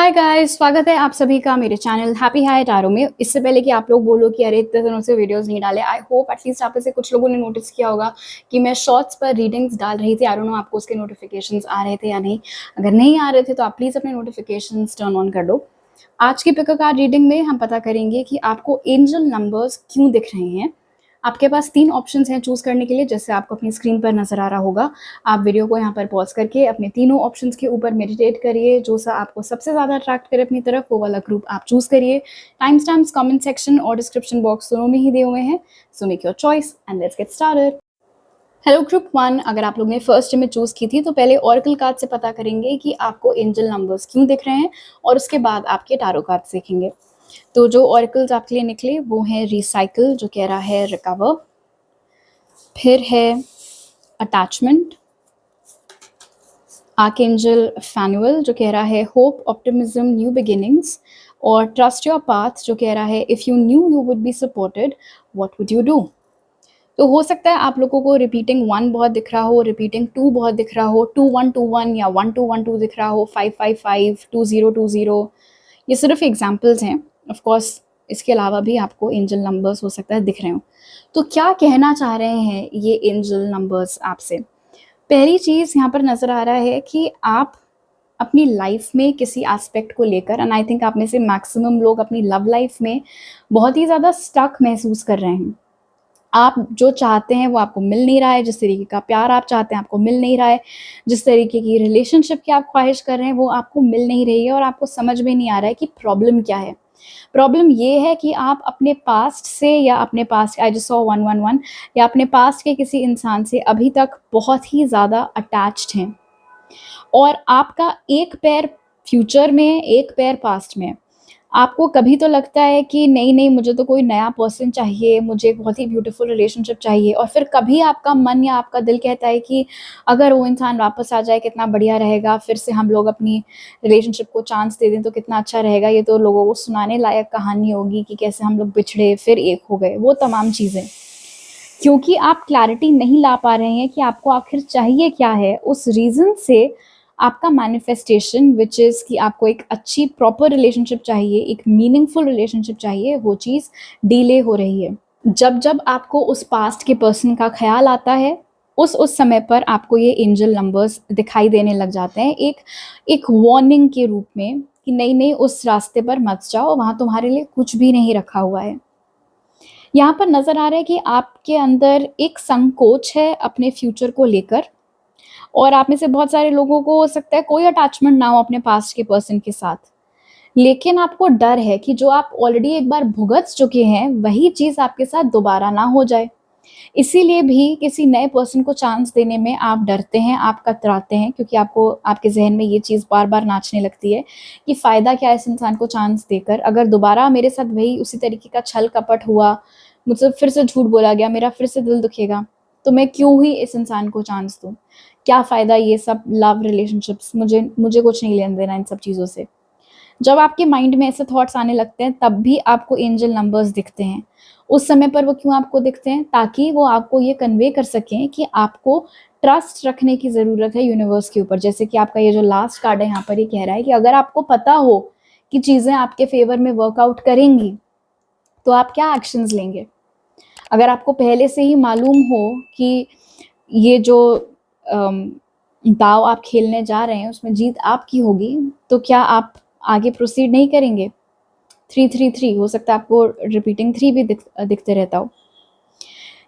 Hi guys, स्वागत है आप सभी का मेरे चैनल हैप्पी हाई टारो में। इससे पहले कि आप लोग बोलो कि अरे इतने दिनों से वीडियोस नहीं डाले, आई होप एटलीस्ट आप में से कुछ लोगों ने नोटिस किया होगा कि मैं शॉर्ट्स पर रीडिंग्स डाल रही थी। आई डोंट नो आपको उसके नोटिफिकेशंस आ रहे थे या नहीं। अगर नहीं आ रहे थे तो आप प्लीज़ अपने नोटिफिकेशंस टर्न ऑन कर दो। आज की पिक कार्ड रीडिंग में हम पता करेंगे कि आपको एंजल नंबर्स क्यों दिख रहे हैं। आपके पास 3 ऑप्शंस हैं चूज़ करने के लिए, जैसे आपको अपनी स्क्रीन पर नज़र आ रहा होगा। आप वीडियो को यहाँ पर पॉज करके अपने तीनों ऑप्शंस के ऊपर मेडिटेट करिए। जो सा आपको सबसे ज़्यादा अट्रैक्ट करे अपनी तरफ, वो वाला ग्रुप आप चूज़ करिए। टाइम स्टैम्प्स कमेंट सेक्शन और डिस्क्रिप्शन बॉक्स दोनों में ही दिए हुए हैं। So make your choice and let's get started. Hello group 1, अगर आप लोग ने फर्स्ट में चूज़ की थी तो पहले ऑरेकल कार्ड से पता करेंगे कि आपको एंजल नंबर्स क्यों दिख रहे हैं, और उसके बाद आपके टारो कार्ड देखेंगे। तो जो ऑरेकल्स आपके लिए निकले वो हैं रिसाइकिल, जो कह रहा है रिकवर, फिर है अटैचमेंट, आर्कएंजल फैनुअल जो कह रहा है होप, ऑप्टिमिज्म, न्यू बिगिनिंग्स, और ट्रस्ट योर पाथ जो कह रहा है if you new you would be supported what would you do. तो हो सकता है आप लोगों को रिपीटिंग 1 बहुत दिख रहा हो, रिपीटिंग 2 बहुत दिख रहा हो, 2-1-2-1 या 1-2-1-2 दिख रहा हो, 5-5-5, 2-0-2-0। ये सिर्फ एग्जाम्पल्स हैं। ऑफ कोर्स इसके अलावा भी आपको एंजल नंबर्स हो सकता है दिख रहे हो। तो क्या कहना चाह रहे हैं ये एंजल नंबर्स आपसे? पहली चीज़ यहाँ पर नज़र आ रहा है कि आप अपनी लाइफ में किसी एस्पेक्ट को लेकर, एंड आई थिंक आप में से मैक्सिमम लोग अपनी लव लाइफ में बहुत ही ज़्यादा स्टक महसूस कर रहे हैं। आप जो चाहते हैं वो आपको मिल नहीं रहा है, जिस तरीके का प्यार आप चाहते हैं आपको मिल नहीं रहा है, जिस तरीके की रिलेशनशिप की आप ख्वाहिश कर रहे हैं वो आपको मिल नहीं रही है, और आपको समझ में नहीं आ रहा है कि प्रॉब्लम क्या है। प्रॉब्लम ये है कि आप अपने पास्ट से, या अपने पास्ट, आई जस्ट सॉ 1-1-1, या अपने पास्ट के किसी इंसान से अभी तक बहुत ही ज़्यादा अटैच्ड हैं, और आपका एक पैर फ्यूचर में है, एक पैर पास्ट में है। आपको कभी तो लगता है कि नहीं मुझे तो कोई नया पर्सन चाहिए, मुझे एक बहुत ही ब्यूटीफुल रिलेशनशिप चाहिए, और फिर कभी आपका मन या आपका दिल कहता है कि अगर वो इंसान वापस आ जाए कितना बढ़िया रहेगा, फिर से हम लोग अपनी रिलेशनशिप को चांस दे दें तो कितना अच्छा रहेगा। ये तो लोगों को सुनाने लायक कहानी होगी कि कैसे हम लोग बिछड़े फिर एक हो गए, वो तमाम चीज़ें। क्योंकि आप क्लैरिटी नहीं ला पा रहे हैं कि आपको आखिर चाहिए क्या है, उस रीज़न से आपका मैनिफेस्टेशन विच इज़ कि आपको एक अच्छी प्रॉपर रिलेशनशिप चाहिए, एक मीनिंगफुल रिलेशनशिप चाहिए, वो चीज़ डिले हो रही है। जब जब आपको उस पास्ट के पर्सन का ख्याल आता है, उस समय पर आपको ये एंजल नंबर्स दिखाई देने लग जाते हैं, एक वार्निंग के रूप में कि नहीं उस रास्ते पर मत जाओ, वहाँ तुम्हारे लिए कुछ भी नहीं रखा हुआ है। यहाँ पर नज़र आ रहा है कि आपके अंदर एक संकोच है अपने फ्यूचर को लेकर, और आप में से बहुत सारे लोगों को हो सकता है कोई अटैचमेंट ना हो अपने पास्ट के पर्सन के साथ, लेकिन आपको डर है कि जो आप ऑलरेडी एक बार भुगत चुके हैं वही चीज़ आपके साथ दोबारा ना हो जाए। इसीलिए भी किसी नए पर्सन को चांस देने में आप डरते हैं, आप कतराते हैं, क्योंकि आपको आपके ज़हन में ये चीज़ बार-बार नाचने लगती है कि फ़ायदा क्या है इस इंसान को चांस देकर, अगर दोबारा मेरे साथ वही उसी तरीके का छल-कपट हुआ, मुझसे फिर से झूठ बोला गया, मेरा फिर से दिल दुखेगा, तो मैं क्यों ही इस इंसान को चांस दूँ? क्या फ़ायदा ये सब लव रिलेशनशिप्स, मुझे कुछ नहीं लेना-देना इन सब चीज़ों से। जब आपके माइंड में ऐसे थॉट्स आने लगते हैं तब भी आपको एंजल नंबर्स दिखते हैं। उस समय पर वो क्यों आपको दिखते हैं? ताकि वो आपको ये कन्वे कर सकें कि आपको ट्रस्ट रखने की ज़रूरत है यूनिवर्स के ऊपर। जैसे कि आपका ये जो लास्ट कार्ड है यहाँ पर ये कह रहा है कि अगर आपको पता हो कि चीज़ें आपके फ़ेवर में वर्कआउट करेंगी, तो आप क्या एक्शंस लेंगे? अगर आपको पहले से ही मालूम हो कि ये जो अम, दाँव आप खेलने जा रहे हैं उसमें जीत आपकी होगी, तो क्या आप आगे प्रोसीड नहीं करेंगे? 3-3-3 हो सकता है आपको रिपीटिंग 3 भी दिखते रहता हो।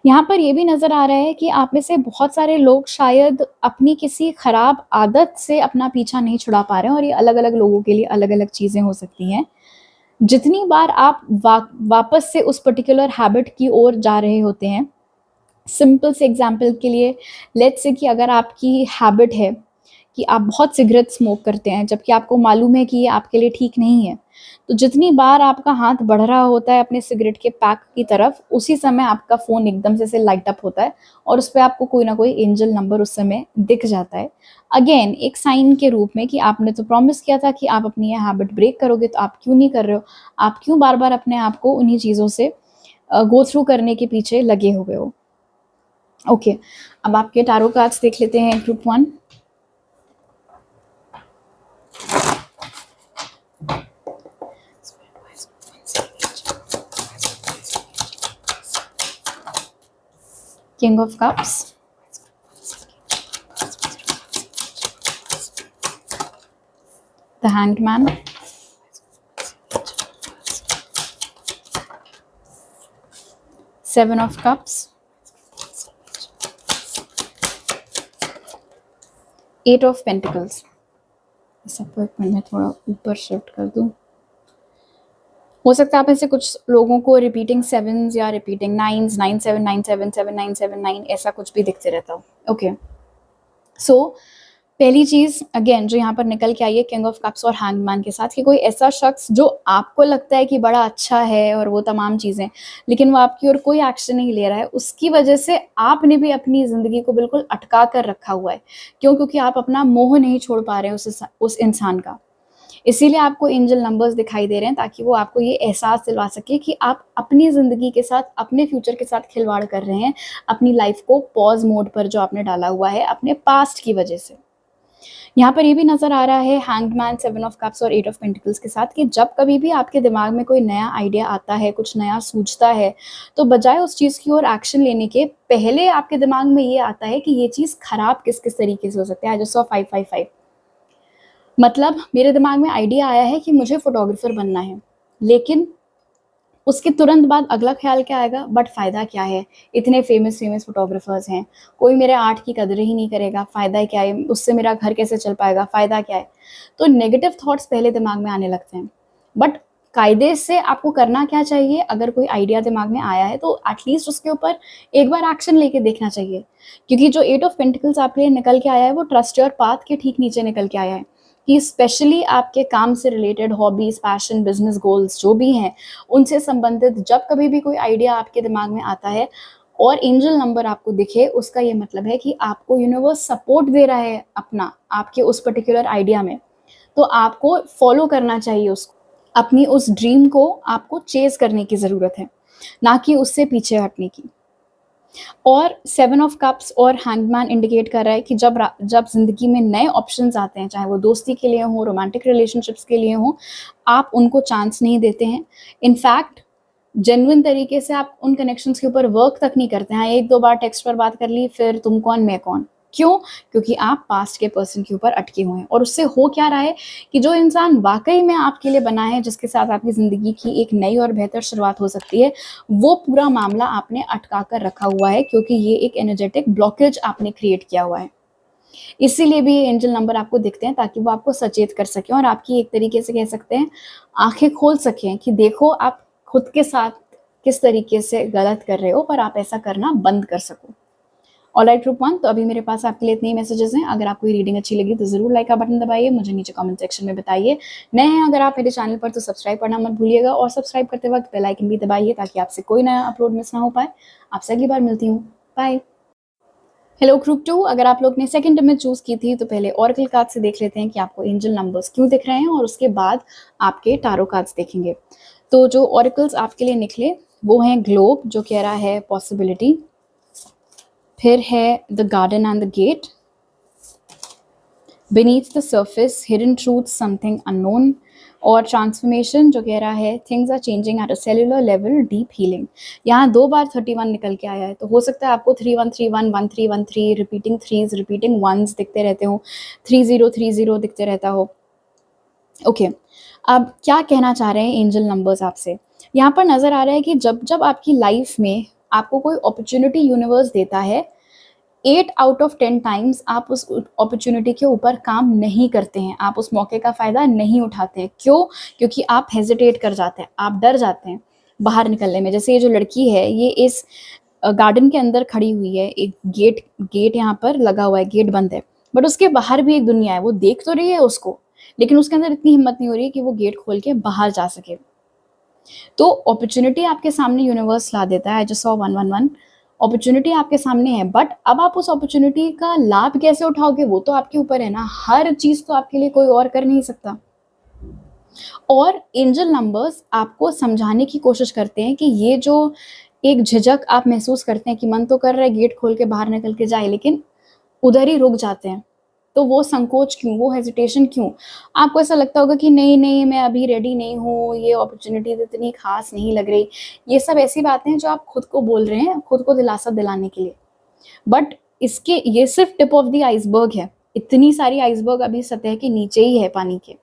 यहाँ पर ये भी नज़र आ रहा है कि आप में से बहुत सारे लोग शायद अपनी किसी खराब आदत से अपना पीछा नहीं छुड़ा पा रहे हैं, और ये अलग-अलग लोगों के लिए अलग-अलग चीज़ें हो सकती हैं। जितनी बार आप वापस से उस पर्टिकुलर हैबिट की ओर जा रहे होते हैं, सिंपल से एग्जांपल के लिए लेट्स से कि अगर आपकी हैबिट है कि आप बहुत सिगरेट स्मोक करते हैं, जबकि आपको मालूम है कि ये आपके लिए ठीक नहीं है, तो जितनी बार आपका हाथ बढ़ रहा होता है अपने सिगरेट के पैक की तरफ, उसी समय आपका फ़ोन एकदम से ऐसे लाइट अप होता है, और उस पे आपको कोई ना कोई एंजल नंबर उस समय दिख जाता है। अगेन एक साइन के रूप में कि आपने तो प्रॉमिस किया था कि आप अपनी ये हैबिट ब्रेक करोगे, तो आप क्यों नहीं कर रहे हो? आप क्यों बार-बार अपने आप को उन्हीं चीज़ों से गो थ्रू करने के पीछे लगे हुए हो? ओके, अब आपके टैरो कार्ड्स देख लेते हैं group 1। King of Cups, the Hanged Man, Seven of Cups, Eight of Pentacles. सबको एक मिनट में थोड़ा ऊपर शिफ्ट कर दूं। हो सकता है आप ऐसे कुछ लोगों को रिपीटिंग सेवन्स या रिपीटिंग नाइन्स, 9797 7979 ऐसा कुछ भी दिखते रहता हो। ओके, सो पहली चीज अगेन जो यहाँ पर निकल के आई है किंग ऑफ कप्स और हैंगमैन के साथ, कि कोई ऐसा शख्स जो आपको लगता है कि बड़ा अच्छा है और वो तमाम चीजें, लेकिन वो आपकी ओर कोई एक्शन नहीं ले रहा है, उसकी वजह से आपने भी अपनी जिंदगी को बिल्कुल अटका कर रखा हुआ है। क्यों? क्योंकि आप अपना मोह नहीं छोड़ पा रहे हैं उस इंसान का। इसीलिए आपको एंजल नंबर्स दिखाई दे रहे हैं, ताकि वो आपको ये एहसास दिलवा सके कि आप अपनी ज़िंदगी के साथ, अपने फ्यूचर के साथ खिलवाड़ कर रहे हैं, अपनी लाइफ को पॉज मोड पर जो आपने डाला हुआ है अपने पास्ट की वजह से। यहाँ पर ये भी नज़र आ रहा है hanged man, seven of cups और एट ऑफ पेंटिकल्स के साथ, कि जब कभी भी आपके दिमाग में कोई नया आइडिया आता है, कुछ नया सूझता है, तो बजाय उस चीज़ की ओर एक्शन लेने के पहले आपके दिमाग में ये आता है कि ये चीज़ खराब किस किस तरीके से हो सकती है। आई जस्ट सॉ 555, मतलब मेरे दिमाग में आइडिया आया है कि मुझे फोटोग्राफर बनना है, लेकिन उसके तुरंत बाद अगला ख्याल क्या आएगा, बट फ़ायदा क्या है, इतने फेमस फोटोग्राफर्स हैं, कोई मेरे आर्ट की कदर ही नहीं करेगा, फ़ायदा क्या है, उससे मेरा घर कैसे चल पाएगा, फ़ायदा क्या है। तो नेगेटिव थॉट्स पहले दिमाग में आने लगते हैं। बट कायदे से आपको करना क्या चाहिए, अगर कोई आइडिया दिमाग में आया है तो एटलीस्ट उसके ऊपर एक बार एक्शन लेके देखना चाहिए। क्योंकि जो एट ऑफ पेंटिकल्स आपके लिए निकल के आया है वो ट्रस्ट योर पाथ के ठीक नीचे निकल के आया है, कि स्पेशली आपके काम से related hobbies, passion, business goals जो भी हैं, उनसे संबंधित जब कभी भी कोई आइडिया आपके दिमाग में आता है और एंजल नंबर आपको दिखे, उसका ये मतलब है कि आपको यूनिवर्स सपोर्ट दे रहा है अपना, आपके उस पर्टिकुलर आइडिया में। तो आपको फॉलो करना चाहिए उसको, अपनी उस ड्रीम को आपको चेज करने की ज़रूरत है, ना कि उससे पीछे हटने की। और सेवन ऑफ कप्स और हैंगमैन इंडिकेट कर रहा है कि जब ज़िंदगी में नए ऑप्शंस आते हैं, चाहे वो दोस्ती के लिए हो, रोमांटिक रिलेशनशिप्स के लिए हो, आप उनको चांस नहीं देते हैं। इनफैक्ट जेन्युइन तरीके से आप उन कनेक्शंस के ऊपर वर्क तक नहीं करते हैं। एक दो बार टेक्स्ट पर बात कर ली, फिर तुम कौन मैं कौन। क्यों? क्योंकि आप पास्ट के पर्सन के ऊपर अटके हुए हैं। और उससे हो क्या रहा है कि जो इंसान वाकई में आपके लिए बना है, जिसके साथ आपकी ज़िंदगी की एक नई और बेहतर शुरुआत हो सकती है, वो पूरा मामला आपने अटका कर रखा हुआ है, क्योंकि ये एक एनर्जेटिक ब्लॉकेज आपने क्रिएट किया हुआ है। इसीलिए भी ये एंजल नंबर आपको दिखते हैं, ताकि वो आपको सचेत कर सकें और आपकी एक तरीके से कह सकते हैं आंखें खोल सकें कि देखो आप खुद के साथ किस तरीके से गलत कर रहे हो, पर आप ऐसा करना बंद कर सको। ऑलराइट ग्रुप 1, तो अभी मेरे पास आपके लिए इतने ही मैसेजेस हैं। अगर आपको ये रीडिंग अच्छी लगी तो ज़रूर लाइक का बटन दबाइए, मुझे नीचे कमेंट सेक्शन में बताइए। नए हैं अगर आप मेरे चैनल पर तो सब्सक्राइब करना मत भूलिएगा, और सब्सक्राइब करते वक्त बेल आइकन भी दबाइए, ताकि आपसे कोई नया अपलोड मिस ना हो पाए। आपसे अगली बार मिलती हूँ, बाय। हेलो ग्रुप 2, अगर आप लोग ने सेकंड इमेज चूज़ की थी तो पहले ऑरेकल कार्ड से देख लेते हैं कि आपको एंजल नंबर्स क्यों दिख रहे हैं, और उसके बाद आपके टारो कार्ड्स देखेंगे। तो जो ऑरेकल्स आपके लिए निकले वो हैं ग्लोब, जो कह रहा है पॉसिबिलिटी, फिर है the garden and the gate, beneath the surface hidden truth something unknown, और ट्रांसफॉर्मेशन, जो कह रहा है things are changing at a cellular level, deep healing. यहाँ दो बार 31 निकल के आया है, तो हो सकता है आपको 3131, 1313, रिपीटिंग थ्रीज, रिपीटिंग वंस दिखते रहते हो, 3030 दिखते रहता हो। ओके, अब क्या कहना चाह रहे हैं एंजल नंबर्स आपसे? यहाँ पर नज़र आ रहा है कि जब जब आपकी लाइफ में आपको कोई अपॉर्चुनिटी यूनिवर्स देता है, 8 आउट ऑफ 10 टाइम्स आप उस अपॉर्चुनिटी के ऊपर काम नहीं करते हैं, आप उस मौके का फ़ायदा नहीं उठाते हैं। क्यों? क्योंकि आप हेजिटेट कर जाते हैं, आप डर जाते हैं बाहर निकलने में। जैसे ये जो लड़की है, ये इस गार्डन के अंदर खड़ी हुई है, एक गेट गेट यहाँ पर लगा हुआ है, गेट बंद है, बट उसके बाहर भी एक दुनिया है, वो देख तो रही है उसको, लेकिन उसके अंदर इतनी हिम्मत नहीं हो रही है कि वो गेट खोल के बाहर जा सके। तो अपॉर्चुनिटी आपके सामने यूनिवर्स ला देता है, जस्ट सॉ 111, अपॉर्चुनिटी आपके सामने है, बट अब आप उस अपॉर्चुनिटी का लाभ कैसे उठाओगे वो तो आपके ऊपर है ना। हर चीज़ तो आपके लिए कोई और कर नहीं सकता। और एंजल नंबर्स आपको समझाने की कोशिश करते हैं कि ये जो एक झिझक आप महसूस करते हैं कि मन तो कर रहा है गेट खोल के बाहर निकल के जाए, लेकिन उधर ही रुक जाते हैं, तो वो संकोच क्यों, वो हेजिटेशन क्यों? आपको ऐसा लगता होगा कि नहीं नहीं मैं अभी रेडी नहीं हूँ, ये अपॉर्चुनिटी इतनी खास नहीं लग रही। ये सब ऐसी बातें हैं जो आप खुद को बोल रहे हैं, खुद को दिलासा दिलाने के लिए। बट इसके ये सिर्फ टिप ऑफ द आइसबर्ग है, इतनी सारी आइसबर्ग अभी सतह के नीचे ही है पानी के।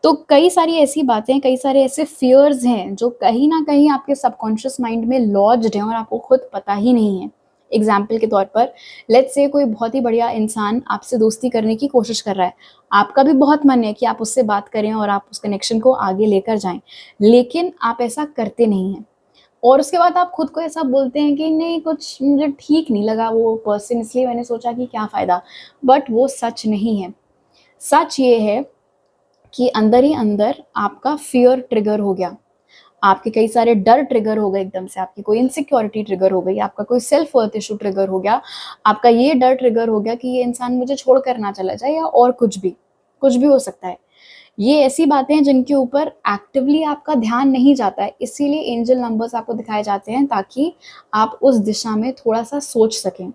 तो कई सारी ऐसी बातें, कई सारे ऐसे फियर्स हैं जो कहीं ना कहीं आपके सबकॉन्शियस माइंड में लॉज्ड हैं और आपको खुद पता ही नहीं है। एग्जाम्पल के तौर पर, लेट्स से कोई बहुत ही बढ़िया इंसान आपसे दोस्ती करने की कोशिश कर रहा है, आपका भी बहुत मन है कि आप उससे बात करें और आप उस कनेक्शन को आगे लेकर जाएं, लेकिन आप ऐसा करते नहीं हैं। और उसके बाद आप खुद को ऐसा बोलते हैं कि नहीं, कुछ मुझे ठीक नहीं लगा वो पर्सन, इसलिए मैंने सोचा कि क्या फ़ायदा। बट वो सच नहीं है। सच ये है कि अंदर ही अंदर आपका फियर ट्रिगर हो गया, आपके कई सारे डर ट्रिगर हो गए, एकदम से आपकी कोई इनसिक्योरिटी ट्रिगर हो गई, आपका कोई सेल्फ वर्थ इशू ट्रिगर हो गया, आपका ये डर ट्रिगर हो गया कि ये इंसान मुझे छोड़ कर ना चला जाए, या और कुछ भी हो सकता है। ये ऐसी बातें हैं जिनके ऊपर एक्टिवली आपका ध्यान नहीं जाता है, इसीलिए एंजल नंबर्स आपको दिखाए जाते हैं ताकि आप उस दिशा में थोड़ा सा सोच सकें।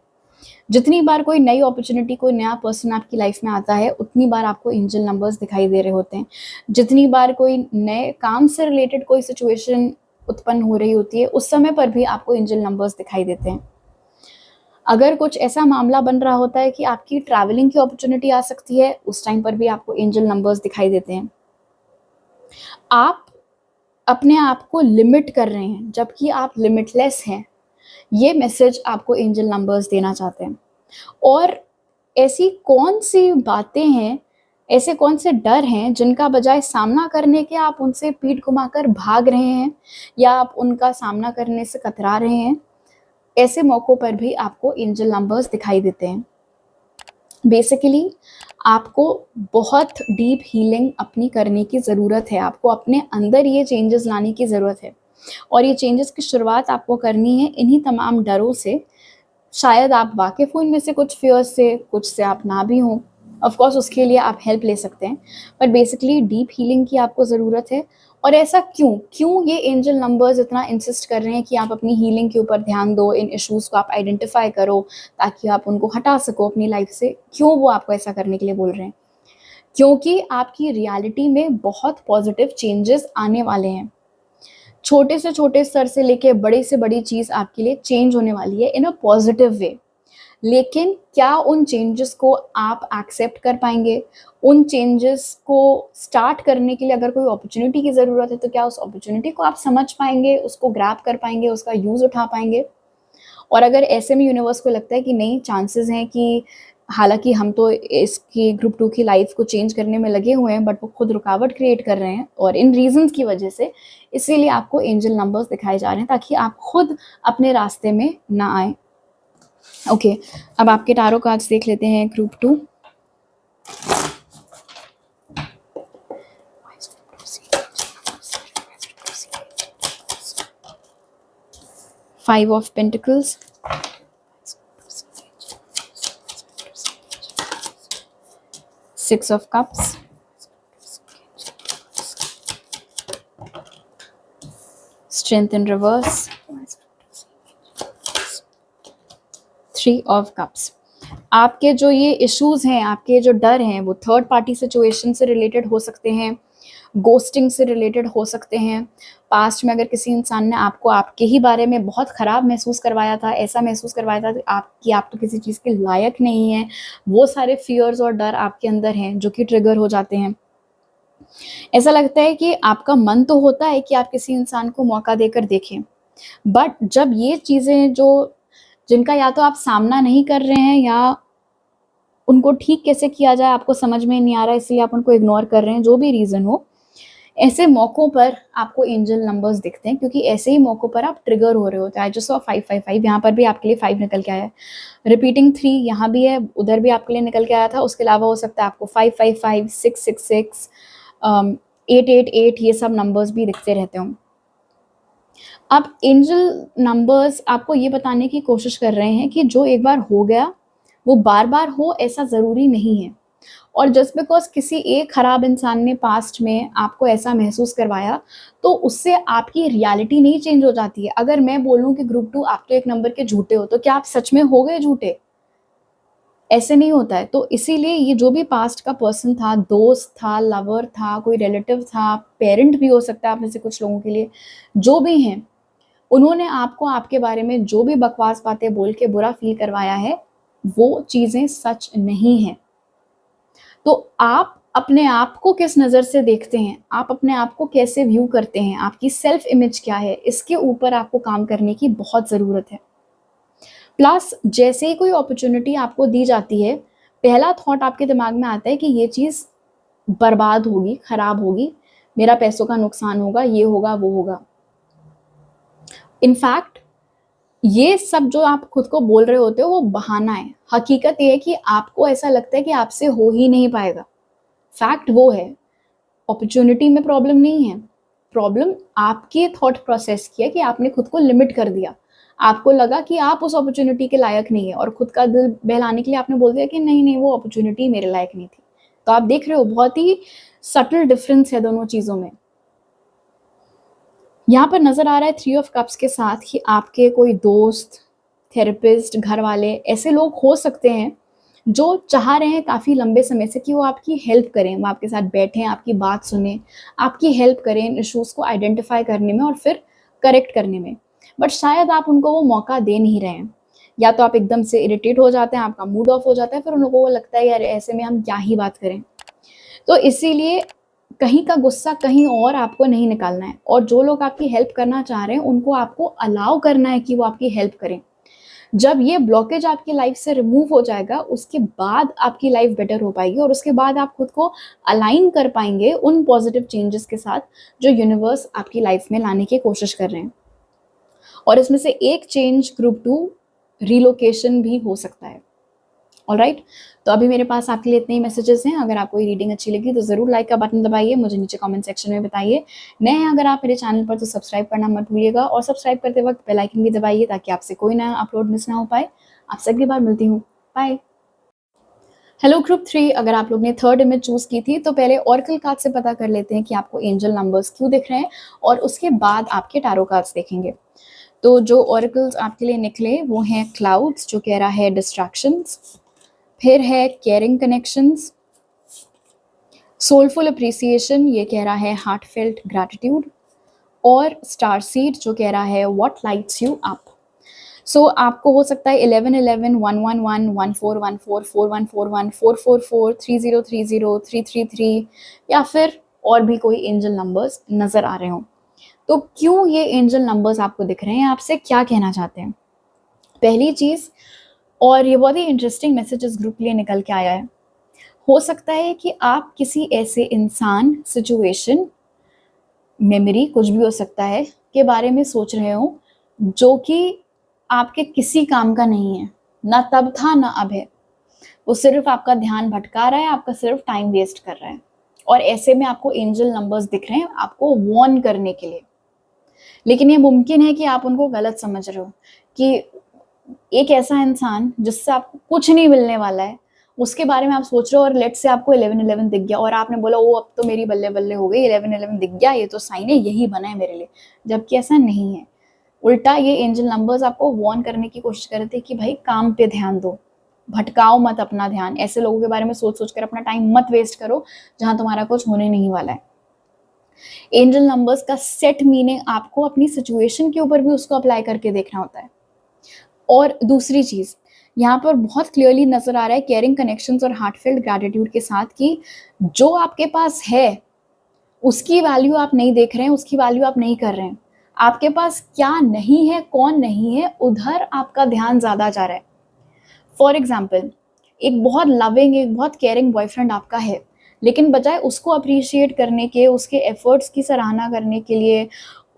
जितनी बार कोई नई अपॉर्चुनिटी, कोई नया पर्सन आपकी लाइफ में आता है, उतनी बार आपको एंजल नंबर्स दिखाई दे रहे होते हैं। जितनी बार कोई नए काम से रिलेटेड कोई सिचुएशन उत्पन्न हो रही होती है, उस समय पर भी आपको एंजल नंबर्स दिखाई देते हैं। अगर कुछ ऐसा मामला बन रहा होता है कि आपकी ट्रैवलिंग की अपॉर्चुनिटी आ सकती है, उस टाइम पर भी आपको एंजल नंबर्स दिखाई देते हैं। आप अपने आप को लिमिट कर रहे हैं जबकि आप लिमिटलेस हैं, ये मैसेज आपको एंजल नंबर्स देना चाहते हैं। और ऐसी कौन सी बातें हैं, ऐसे कौन से डर हैं जिनका बजाय सामना करने के आप उनसे पीठ घुमाकर भाग रहे हैं, या आप उनका सामना करने से कतरा रहे हैं? ऐसे मौक़ों पर भी आपको एंजल नंबर्स दिखाई देते हैं। बेसिकली आपको बहुत डीप हीलिंग अपनी करने की ज़रूरत है, आपको अपने अंदर ये चेंजेस लाने की ज़रूरत है, और ये चेंजेस की शुरुआत आपको करनी है इन्हीं तमाम डरों से। शायद आप वाकिफ़ हो इनमें से कुछ फ़ियर्स से, कुछ से आप ना भी हों। ऑफ़ कोर्स उसके लिए आप हेल्प ले सकते हैं, बट बेसिकली डीप हीलिंग की आपको ज़रूरत है। और ऐसा क्यों ये एंजल नंबर्स इतना इंसिस्ट कर रहे हैं कि आप अपनी हीलिंग के ऊपर ध्यान दो, इन इश्यूज़ को आप आइडेंटिफ़ाई करो ताकि आप उनको हटा सको अपनी लाइफ़ से? क्यों वो आपको ऐसा करने के लिए बोल रहे हैं? क्योंकि आपकी रियलिटी में बहुत पॉज़िटिव चेंजेस आने वाले हैं। छोटे से छोटे स्तर से लेके बड़े से बड़ी चीज़ आपके लिए चेंज होने वाली है इन अ पॉजिटिव वे। लेकिन क्या उन चेंजेस को आप एक्सेप्ट कर पाएंगे? उन चेंजेस को स्टार्ट करने के लिए अगर कोई अपॉर्चुनिटी की ज़रूरत है, तो क्या उस अपॉर्चुनिटी को आप समझ पाएंगे, उसको ग्रैब कर पाएंगे, उसका यूज़ उठा पाएंगे? और अगर ऐसे में यूनिवर्स को लगता है कि नहीं, चांसेस हैं कि हालांकि हम तो इसकी ग्रुप 2 की लाइफ को चेंज करने में लगे हुए हैं, बट वो खुद रुकावट क्रिएट कर रहे हैं और इन रीजंस की वजह से, इसीलिए आपको एंजल नंबर्स दिखाए जा रहे हैं ताकि आप खुद अपने रास्ते में ना आए। ओके, अब आपके टारो कार्ड्स देख लेते हैं group 2। Five of pentacles, six of cups, strength in reverse, three of cups. आपके जो ये इश्यूज हैं, आपके जो डर हैं, वो थर्ड पार्टी सिचुएशन से रिलेटेड हो सकते हैं, गोस्टिंग से रिलेटेड हो सकते हैं। पास्ट में अगर किसी इंसान ने आपको आपके ही बारे में बहुत ख़राब महसूस करवाया था, ऐसा महसूस करवाया था कि आप तो किसी चीज़ के लायक नहीं हैं, वो सारे फियर्स और डर आपके अंदर हैं जो कि ट्रिगर हो जाते हैं। ऐसा लगता है कि आपका मन तो होता है कि आप किसी इंसान को मौका देकर देखें, बट जब ये चीज़ें जिनका या तो आप सामना नहीं कर रहे हैं, या उनको ठीक कैसे किया जाए आपको समझ में नहीं आ रहा है, इसलिए आप उनको इग्नोर कर रहे हैं, जो भी रीज़न हो, ऐसे मौक़ों पर आपको एंजल नंबर्स दिखते हैं, क्योंकि ऐसे ही मौक़ों पर आप ट्रिगर हो रहे होते हैं। आई जस्ट सॉ 555, यहाँ पर भी आपके लिए 5 निकल के आया है। रिपीटिंग 3 यहाँ भी है, उधर भी आपके लिए निकल के आया था। उसके अलावा हो सकता है आपको 555, 666, 888, ये सब नंबर्स भी दिखते रहते हों। अब एंजल नंबर्स आपको ये बताने की कोशिश कर रहे हैं कि जो एक बार हो गया वो बार बार हो, ऐसा ज़रूरी नहीं है। और जस्ट बिकॉज किसी एक ख़राब इंसान ने पास्ट में आपको ऐसा महसूस करवाया, तो उससे आपकी रियलिटी नहीं चेंज हो जाती है। अगर मैं बोलूँ कि ग्रुप 2 आप तो एक नंबर के झूठे हो, तो क्या आप सच में हो गए झूठे? ऐसे नहीं होता है। तो इसीलिए ये जो भी पास्ट का पर्सन था, दोस्त था, लवर था, कोई रिलेटिव था, पेरेंट भी हो सकता है आप में से कुछ लोगों के लिए, जो भी हैं, उन्होंने आपको आपके बारे में जो भी बकवास बातें बोल के बुरा फ़ील करवाया है, वो चीज़ें सच नहीं हैं। तो आप अपने आप को किस नज़र से देखते हैं? आप अपने आप को कैसे व्यू करते हैं? आपकी सेल्फ इमेज क्या है? इसके ऊपर आपको काम करने की बहुत ज़रूरत है। प्लस जैसे ही कोई अपॉर्च्युनिटी आपको दी जाती है, पहला थॉट आपके दिमाग में आता है कि ये चीज़ बर्बाद होगी, खराब होगी, मेरा पैसों का नुकसान होगा, ये होगा, वो होगा। इनफैक्ट ये सब जो आप खुद को बोल रहे होते हो वो बहाना है। हकीकत ये है कि आपको ऐसा लगता है कि आपसे हो ही नहीं पाएगा। फैक्ट वो है, अपॉर्च्युनिटी में प्रॉब्लम नहीं है। प्रॉब्लम आपके थॉट प्रोसेस की है कि आपने खुद को लिमिट कर दिया। आपको लगा कि आप उस अपॉर्च्युनिटी के लायक नहीं है और खुद का दिल बहलाने के लिए आपने बोल दिया कि नहीं, नहीं वो अपॉर्च्युनिटी मेरे लायक नहीं थी। तो आप देख रहे हो बहुत ही सटल डिफरेंस है दोनों चीज़ों में। यहाँ पर नज़र आ रहा है थ्री ऑफ कप्स के साथ कि आपके कोई दोस्त, थेरेपिस्ट, घर वाले ऐसे लोग हो सकते हैं जो चाह रहे हैं काफ़ी लंबे समय से कि वो आपकी हेल्प करें, वो आपके साथ बैठें, आपकी बात सुनें, आपकी हेल्प करें इन इश्यूज़ को आइडेंटिफ़ाई करने में और फिर करेक्ट करने में। बट शायद आप उनको वो मौका दे नहीं रहे हैं। या तो आप एकदम से इरिटेट हो जाते हैं, आपका मूड ऑफ हो जाता है, फिर उन लोगों को लगता है यार ऐसे में हम क्या ही बात करें। तो इसीलिए कहीं का गुस्सा कहीं और आपको नहीं निकालना है और जो लोग आपकी हेल्प करना चाह रहे हैं उनको आपको अलाउ करना है कि वो आपकी हेल्प करें। जब ये ब्लॉकेज आपकी लाइफ से रिमूव हो जाएगा उसके बाद आपकी लाइफ बेटर हो पाएगी और उसके बाद आप खुद को अलाइन कर पाएंगे उन पॉजिटिव चेंजेस के साथ जो यूनिवर्स आपकी लाइफ में लाने की कोशिश कर रहे हैं। और इसमें से एक चेंज ग्रुप 2 रिलोकेशन भी हो सकता है। ऑलराइट, तो अभी मेरे पास आपके लिए इतने ही मैसेजेस हैं। अगर आपको ये रीडिंग अच्छी लगी तो ज़रूर लाइक का बटन दबाइए, मुझे नीचे कमेंट सेक्शन में बताइए। नए हैं अगर आप मेरे चैनल पर तो सब्सक्राइब करना मत भूलिएगा और सब्सक्राइब करते वक्त बेल आइकन भी दबाइए ताकि आपसे कोई नया अपलोड मिस ना हो पाए। आपसे अगली बार मिलती हूँ। बाय। हेलो ग्रुप 3, अगर आप लोग ने थर्ड इमेज चूज़ की थी तो पहले ऑरेकल कार्ड से पता कर लेते हैं कि आपको एंजल नंबर्स क्यों दिख रहे हैं और उसके बाद आपके टैरो कार्ड्स देखेंगे। तो जो ऑरेकल्स आपके लिए निकले वो हैं क्लाउड्स जो कह रहा है डिस्ट्रैक्शंस, फिर है केयरिंग कनेक्शंस, सोलफुल अप्रिसिएशन ये कह रहा है हार्टफेल्ट ग्रैटिट्यूड, और स्टार सीड जो कह रहा है व्हाट लाइट्स यू अप। सो आपको हो सकता है 1111, 111, 1414, 4141, 444, 3030, 333 या फिर और भी कोई एंजल नंबर्स नज़र आ रहे हों। तो क्यों ये एंजल नंबर्स आपको दिख रहे हैं, आपसे क्या कहना चाहते हैं? पहली चीज़, और ये बहुत ही इंटरेस्टिंग मैसेज इस ग्रुप के लिए निकल के आया है, हो सकता है कि आप किसी ऐसे इंसान, सिचुएशन, मेमोरी कुछ भी हो सकता है के बारे में सोच रहे हो जो कि आपके किसी काम का नहीं है, ना तब था ना अब है। वो सिर्फ आपका ध्यान भटका रहा है, आपका सिर्फ टाइम वेस्ट कर रहा है और ऐसे में आपको एंजल नंबर्स दिख रहे हैं आपको वॉर्न करने के लिए। लेकिन ये मुमकिन है कि आप उनको गलत समझ रहे हो कि एक ऐसा इंसान जिससे आपको कुछ नहीं मिलने वाला है उसके बारे में आप सोच रहे हो और लेट से आपको 1111 दिख गया और आपने बोला वो अब तो मेरी बल्ले बल्ले हो गई, 1111 दिख गया, ये तो साइन है, यही बना है मेरे लिए। जबकि ऐसा नहीं है, उल्टा ये एंजल नंबर्स आपको वार्न करने की कोशिश कर रहे थे कि भाई काम पे ध्यान दो, भटकाओ मत अपना ध्यान, ऐसे लोगों के बारे में सोच सोच कर अपना टाइम मत वेस्ट करो जहां तुम्हारा कुछ होने नहीं वाला है। एंजल नंबर्स का सेट मीनिंग आपको अपनी सिचुएशन के ऊपर भी उसको अप्लाई करके देखना होता है। और दूसरी चीज़, यहाँ पर बहुत क्लियरली नज़र आ रहा है केयरिंग कनेक्शंस और हार्टफेल्ट ग्रैटिट्यूड के साथ कि जो आपके पास है, उसकी वैल्यू आप नहीं देख रहे हैं, उसकी वैल्यू आप नहीं कर रहे हैं। आपके पास क्या नहीं है, कौन नहीं है, उधर आपका ध्यान ज़्यादा जा रहा है। फॉर एग्ज़ाम्पल, एक बहुत लविंग, एक बहुत केयरिंग बॉयफ्रेंड आपका है, लेकिन बजाय उसको अप्रिशिएट करने के, उसके एफ़र्ट्स की सराहना करने के लिए,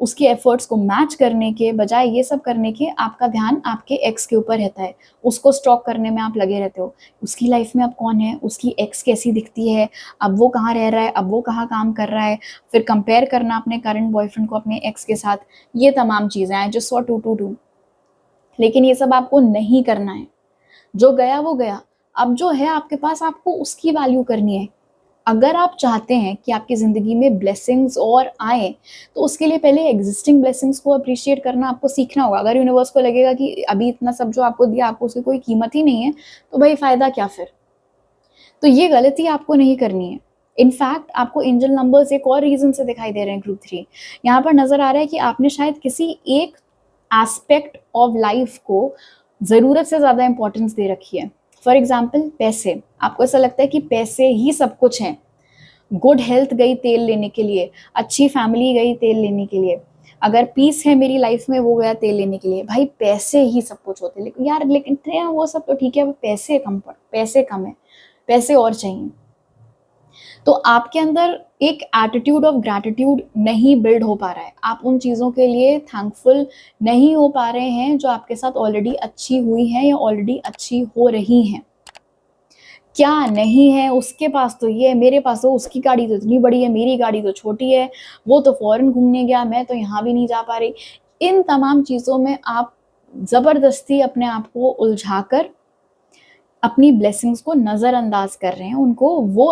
उसके एफ़र्ट्स को मैच करने के बजाय ये सब करने के आपका ध्यान आपके एक्स के ऊपर रहता है। उसको स्टॉक करने में आप लगे रहते हो। उसकी लाइफ़ में अब कौन है, उसकी एक्स कैसी दिखती है, अब वो कहाँ रह रहा है, अब वो कहाँ काम कर रहा है, फिर कंपेयर करना अपने करंट बॉयफ्रेंड को अपने एक्स के साथ, ये तमाम चीज़ें हैं just for to to do. लेकिन ये सब आपको नहीं करना है। जो गया वो गया। अब जो है आपके पास आपको उसकी वैल्यू करनी है। अगर आप चाहते हैं कि आपकी ज़िंदगी में ब्लेसिंग्स और आएँ, तो उसके लिए पहले एग्ज़िस्टिंग ब्लेसिंग्स को अप्रिशिएट करना आपको सीखना होगा। अगर यूनिवर्स को लगेगा कि अभी इतना सब जो आपको दिया, आपको उसकी कोई कीमत ही नहीं है, तो भाई फ़ायदा क्या फिर? तो ये गलती आपको नहीं करनी है। इनफैक्ट आपको एंजल नंबर्स एक और रीज़न से दिखाई दे रहे हैं ग्रुप 3। यहाँ पर नज़र आ रहा है कि आपने शायद किसी एक एस्पेक्ट ऑफ लाइफ को ज़रूरत से ज़्यादा इंपॉर्टेंस दे रखी है। फॉर एग्जाम्पल पैसे, आपको ऐसा लगता है कि पैसे ही सब कुछ हैं। गुड हेल्थ गई तेल लेने के लिए, अच्छी फैमिली गई तेल लेने के लिए, अगर पीस है मेरी लाइफ में वो गया तेल लेने के लिए। भाई पैसे ही सब कुछ होते हैं, लेकिन यार लेकिन वो सब तो ठीक है, वो पैसे कम है, पैसे और चाहिए। तो आपके अंदर एक एटीट्यूड ऑफ ग्रैटिट्यूड नहीं बिल्ड हो पा रहा है, आप उन चीज़ों के लिए थैंकफुल नहीं हो पा रहे हैं जो आपके साथ ऑलरेडी अच्छी हुई हैं या ऑलरेडी अच्छी हो रही हैं। क्या नहीं है उसके पास तो ये है, मेरे पास तो उसकी गाड़ी तो इतनी बड़ी है, मेरी गाड़ी तो छोटी है, वो तो फॉरेन घूमने गया, मैं तो यहाँ भी नहीं जा पा रही। इन तमाम चीज़ों में आप ज़बरदस्ती अपने आप को उलझाकर अपनी ब्लेसिंग्स को नज़रअंदाज कर रहे हैं, उनको वो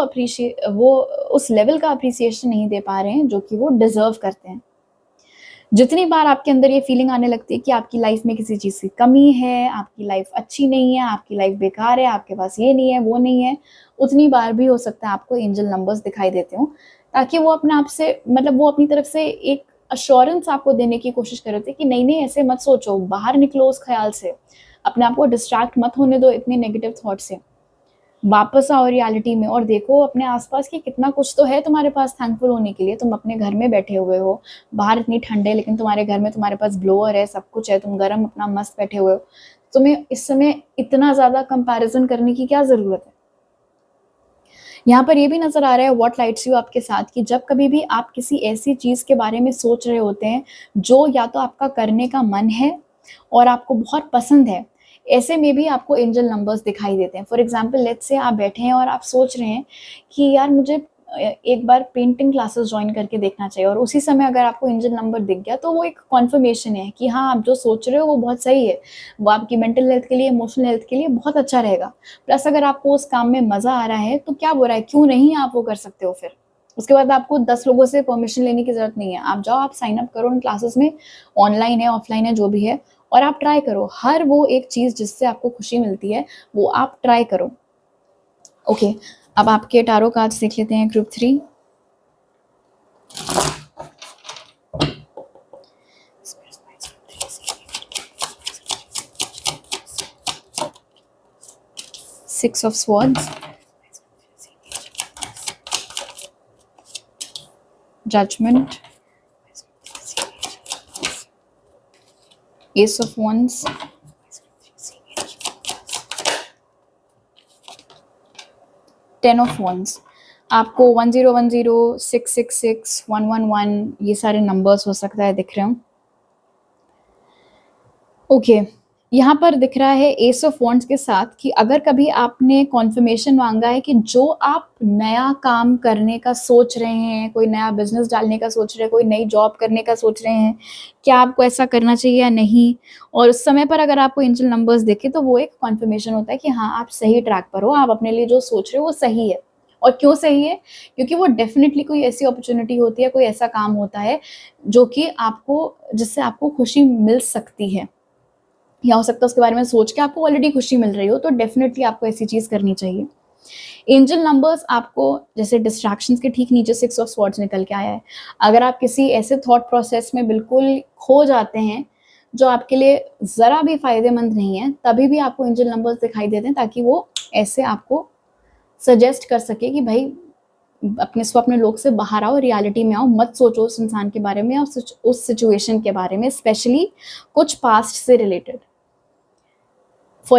उस लेवल का अप्रिसिएशन नहीं दे पा रहे हैं जो कि वो डिज़र्व करते हैं। जितनी बार आपके अंदर ये फीलिंग आने लगती है कि आपकी लाइफ में किसी चीज़ की कमी है, आपकी लाइफ अच्छी नहीं है, आपकी लाइफ बेकार है, आपके पास ये नहीं है, वो नहीं है, उतनी बार भी हो सकता है आपको एंजल नंबर्स दिखाई देते हों, ताकि वो अपने आप से मतलब वो अपनी तरफ से एक अश्योरेंस आपको देने की कोशिश कर रहे थे कि नहीं-नहीं ऐसे मत सोचो, बाहर निकलो उस ख़्याल से, अपने आप को डिस्ट्रैक्ट मत होने दो इतने नेगेटिव थॉट से। वापस आओ रियलिटी में और देखो अपने आसपास कि कितना कुछ तो है तुम्हारे पास थैंकफुल होने के लिए। तुम अपने घर में बैठे हुए हो, बाहर इतनी ठंड है लेकिन तुम्हारे घर में तुम्हारे पास ब्लोअर है, सब कुछ है, तुम गरम अपना मस्त बैठे हुए हो। तुम्हें इस समय इतना ज़्यादा कंपैरिज़न करने की क्या ज़रूरत है? यहाँ पर ये भी नज़र आ रहा है व्हाट लाइट्स यू आपके साथ कि जब कभी भी आप किसी ऐसी चीज़ के बारे में सोच रहे होते हैं, जो या तो आपका करने का मन है और आपको बहुत पसंद है, ऐसे में भी आपको एंजल नंबर्स दिखाई देते हैं। फॉर एग्ज़ाम्पल लेट्स से आप बैठे हैं और आप सोच रहे हैं कि यार मुझे एक बार पेंटिंग क्लासेस जॉइन करके देखना चाहिए और उसी समय अगर आपको एंजल नंबर दिख गया, तो वो एक कन्फर्मेशन है कि हाँ, आप जो सोच रहे हो वो बहुत सही है। वो आपकी मेंटल हेल्थ के लिए, इमोशनल हेल्थ के लिए बहुत अच्छा रहेगा। प्लस अगर आपको उस काम में मज़ा आ रहा है, तो क्या बुरा है? क्यों नहीं आप वो कर सकते हो फिर? उसके बाद आपको 10 लोगों से परमिशन लेने की ज़रूरत नहीं है। आप जाओ, आप साइन अप करो उन क्लासेस में, ऑनलाइन है, ऑफलाइन है, जो भी है और आप ट्राई करो। हर वो एक चीज़ जिससे आपको खुशी मिलती है, वो आप ट्राई करो। ओके, अब आपके टारो कार्ड्स देख लेते हैं group 3। Six of Swords, Judgment, Ace of Wands, Ten of Wands। आपको 1010, 666, 111 ये सारे नंबर्स हो सकता है दिख रहे हो। ओके, यहाँ पर दिख रहा है एस ऑफ वॉन्ड्स के साथ कि अगर कभी आपने कॉन्फर्मेशन मांगा है कि जो आप नया काम करने का सोच रहे हैं, कोई नया बिजनेस डालने का सोच रहे हैं, कोई नई जॉब करने का सोच रहे हैं, क्या आपको ऐसा करना चाहिए या नहीं, और उस समय पर अगर आपको एंजल नंबर्स दिखे तो वो एक कॉन्फर्मेशन होता है कि हाँ, आप सही ट्रैक पर हो, आप अपने लिए जो सोच रहे हो वो सही है। और क्यों सही है? क्योंकि वो डेफिनेटली कोई ऐसी अपॉर्चुनिटी होती है, कोई ऐसा काम होता है जो कि आपको जिससे आपको खुशी मिल सकती है, या हो सकता है उसके बारे में सोच के आपको ऑलरेडी खुशी मिल रही हो, तो डेफिनेटली आपको ऐसी चीज़ करनी चाहिए। एंजल नंबर्स आपको जैसे डिस्ट्रैक्शंस के ठीक नीचे 6 ऑफ स्वॉर्ड्स निकल के आया है। अगर आप किसी ऐसे थॉट प्रोसेस में बिल्कुल खो जाते हैं, जो आपके लिए ज़रा भी फ़ायदेमंद नहीं है, तभी भी आपको एंजल नंबर्स दिखाई देते हैं ताकि वो ऐसे आपको सजेस्ट कर सके कि भाई अपने स्वप्न लोक से बाहर आओ, रियलिटी में आओ, मत सोचो उस इंसान के बारे में या उस सिचुएशन के बारे में, स्पेशली कुछ पास्ट से रिलेटेड।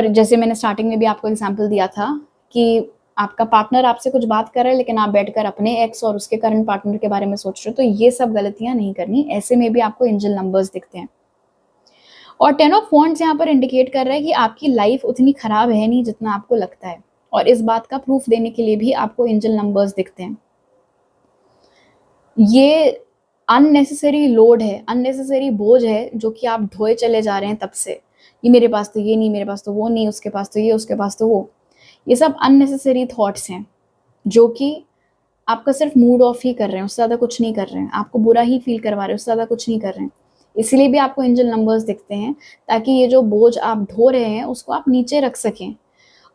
जैसे मैंने स्टार्टिंग में भी आपको एग्जांपल दिया था कि आपका पार्टनर आपसे कुछ बात कर रहा है लेकिन आप बैठकर अपने एक्स और उसके करंट पार्टनर के बारे में सोच रहे हो, तो ये सब गलतियां नहीं करनी। ऐसे में भी आपको एंजल नंबर्स दिखते हैं। और 10 ऑफ वॉन्ड्स यहाँ पर इंडिकेट कर रहा है कि आपकी लाइफ उतनी खराब है नहीं जितना आपको लगता है, और इस बात का प्रूफ देने के लिए भी आपको एंजल नंबर्स दिखते हैं। ये अननेसेसरी लोड है, अननेसेसरी बोझ है जो कि आप ढोए चले जा रहे हैं तब से। ये मेरे पास तो ये नहीं, मेरे पास तो वो नहीं, उसके पास तो ये, उसके पास तो वो। ये सब अननेसेसरी थॉट्स हैं जो कि आपका सिर्फ मूड ऑफ ही कर रहे हैं, उससे ज़्यादा कुछ नहीं कर रहे हैं। आपको बुरा ही फील करवा रहे हैं, उससे ज़्यादा कुछ नहीं कर रहे हैं। इसीलिए भी आपको एंजल नंबर्स दिखते हैं ताकि ये जो बोझ आप ढो रहे हैं उसको आप नीचे रख सकें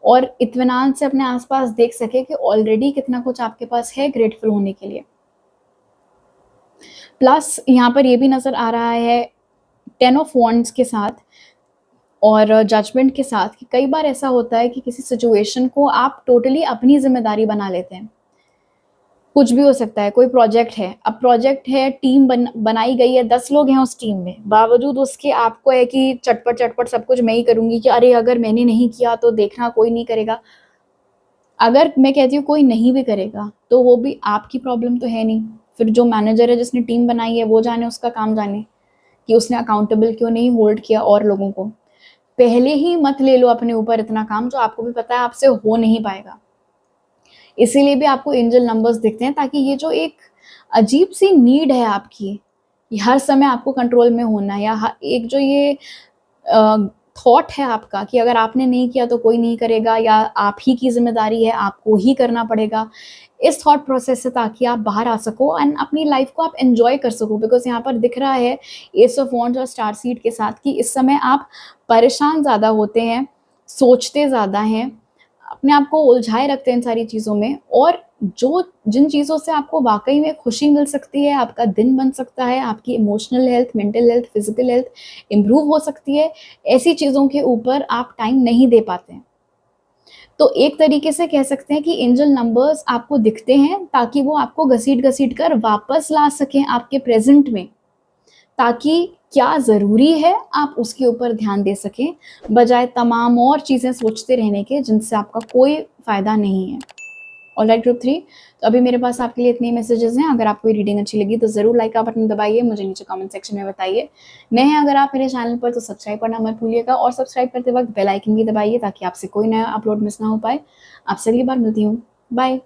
और इत्मीनान से अपने आसपास देख सकें कि ऑलरेडी कितना कुछ आपके पास है ग्रेटफुल होने के लिए। प्लस यहाँ पर ये भी नज़र आ रहा है 10 ऑफ वॉन्ड्स के साथ और जजमेंट के साथ कि कई बार ऐसा होता है कि किसी सिचुएशन को आप टोटली अपनी ज़िम्मेदारी बना लेते हैं। कुछ भी हो सकता है, कोई प्रोजेक्ट है, अब प्रोजेक्ट है, टीम बनाई गई है, 10 लोग हैं उस टीम में, बावजूद उसके आपको है कि चटपट-चटपट सब कुछ मैं ही करूँगी कि अरे! अगर मैंने नहीं किया तो देखना कोई नहीं करेगा। अगर मैं कहती हूँ कोई नहीं भी करेगा, तो वो भी आपकी प्रॉब्लम तो है नहीं। फिर जो मैनेजर है जिसने टीम बनाई है वो जाने, उसका काम जाने कि उसने अकाउंटेबल क्यों नहीं होल्ड किया और लोगों को। पहले ही मत ले लो अपने ऊपर इतना काम जो आपको भी पता है आपसे हो नहीं पाएगा। इसीलिए भी आपको एंजल नंबर्स दिखते हैं ताकि ये जो एक अजीब-सी नीड है आपकी, कि हर समय आपको कंट्रोल में होना या एक जो ये अ, थॉट है आपका कि अगर आपने नहीं किया तो कोई नहीं करेगा या आप ही की ज़िम्मेदारी है, आपको ही करना पड़ेगा। इस थॉट प्रोसेस से ताकि आप बाहर आ सको एंड अपनी लाइफ़ को आप एन्जॉय कर सको बिकॉज़ यहाँ पर दिख रहा है एस ऑफ वॉन्ड्स और स्टार सीड के साथ कि इस समय आप परेशान ज़्यादा होते हैं, सोचते ज़्यादा हैं, अपने आप को उलझाए रखते हैं इन सारी चीज़ों में और जो जिन चीज़ों से आपको वाक़ई में खुशी मिल सकती है, आपका दिन बन सकता है, आपकी emotional health, mental health, physical health improve हो सकती है, ऐसी चीज़ों के ऊपर आप टाइम नहीं दे पाते हैं। तो एक तरीके से कह सकते हैं कि एंजल नंबर्स आपको दिखते हैं ताकि वो आपको घसीट-घसीट कर वापस ला सकें आपके प्रेज़ेंट में, ताकि क्या ज़रूरी है आप उसके ऊपर ध्यान दे सकें, बजाय तमाम और चीज़ें सोचते रहने के जिनसे आपका कोई फ़ायदा नहीं है। ऑलराइट ग्रुप 3, तो अभी मेरे पास आपके लिए इतने ही मैसेजेस हैं। अगर आपको ये रीडिंग अच्छी लगी तो ज़रूर लाइक का बटन दबाइए, मुझे नीचे कमेंट सेक्शन में बताइए। नए हैं अगर आप मेरे चैनल पर तो सब्सक्राइब करना मत भूलिएगा और सब्सक्राइब करते वक्त बेल आइकन भी दबाइए ताकि आपसे कोई नया अपलोड मिस ना हो पाए। आपसे अगली बार मिलती हूँ। बाय।